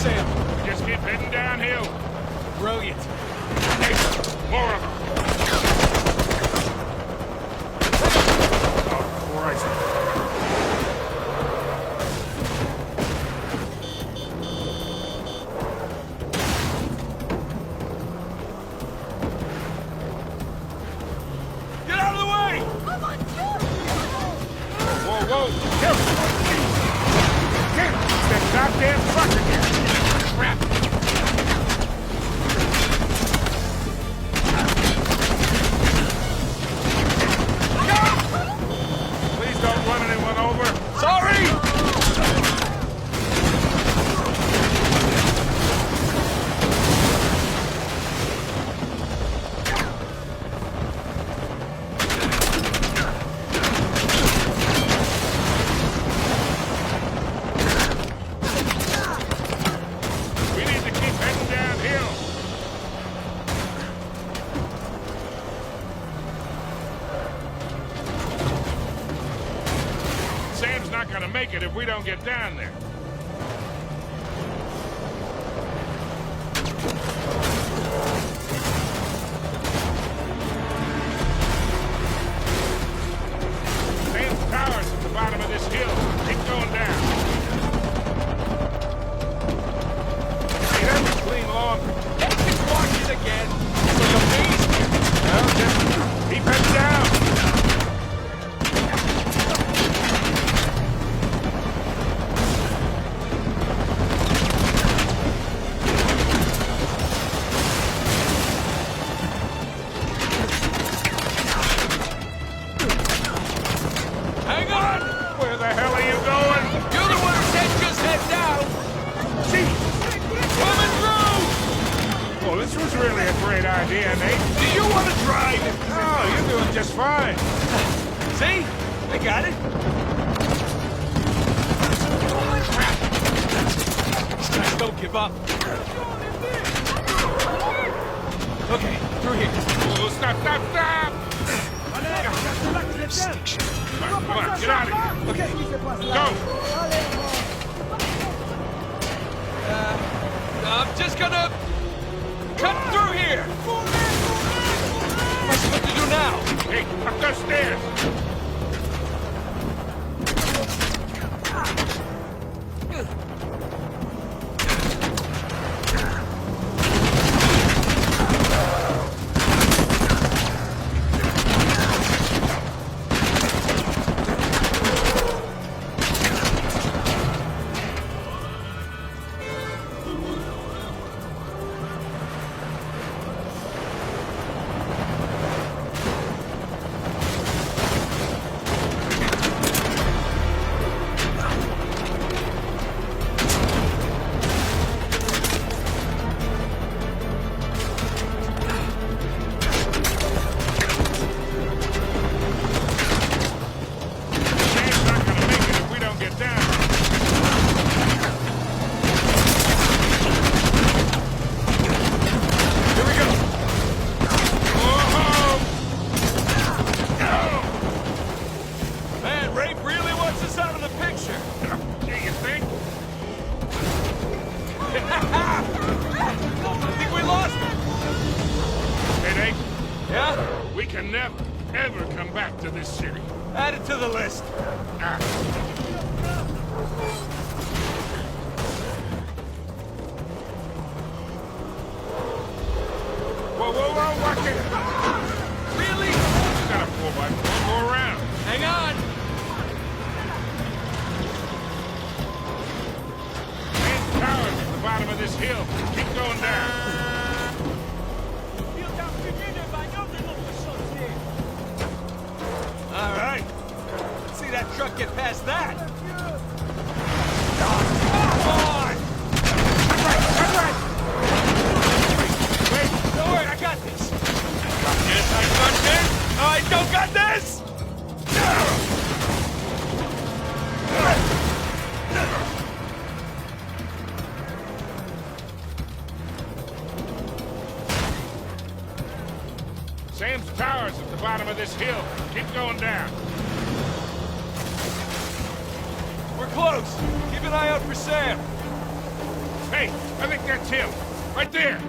Sam? Just keep heading downhill. Brilliant. Hey, more of them. Oh, Christ. Get out of the way! Whoa, whoa. Get that goddamn truck again. Crap. Please don't run anyone over. Sorry! We need to keep heading downhill. Sam's not gonna make it if we don't get down there. Sam's tower's at the bottom of this hill. Keep going down. Hey, that's clean long. It's walking again. It's like a maze. Well, just keep heading down. Hang on! Where the hell are you going? You're the one who said just head down! Gee, Coming through! well, this was really a great idea, Nate. Do you want to drive? Oh, you're doing just fine. See? I got it. Guys, don't give up. Okay, through here. Oh, stop, stop, stop! Come on, get out of here. Okay. Go! I'm just gonna cut through here. What's supposed to do now? Hey, up those stairs! Sam's not gonna make it if we don't get down. Here we go. Whoa! Man, Rafe really wants us out of the picture. Gee, you think? I think we lost him. Hey, Nate, Yeah? we can never, ever come back to this city. Add it to the list. Ah. Whoa, whoa, whoa, watch it! Really? You got a 4x4, go around. Hang on. Man's tower's at the bottom of this hill. Keep going down. All right. Let's see that truck get past that. Come on! Wait, Don't worry, I got this. Got this, I got this. I don't got this! Sam's tower's at the bottom of this hill. Keep going down. We're close. Keep an eye out for Sam. Hey, I think that's him. Right there.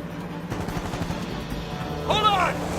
Hold on!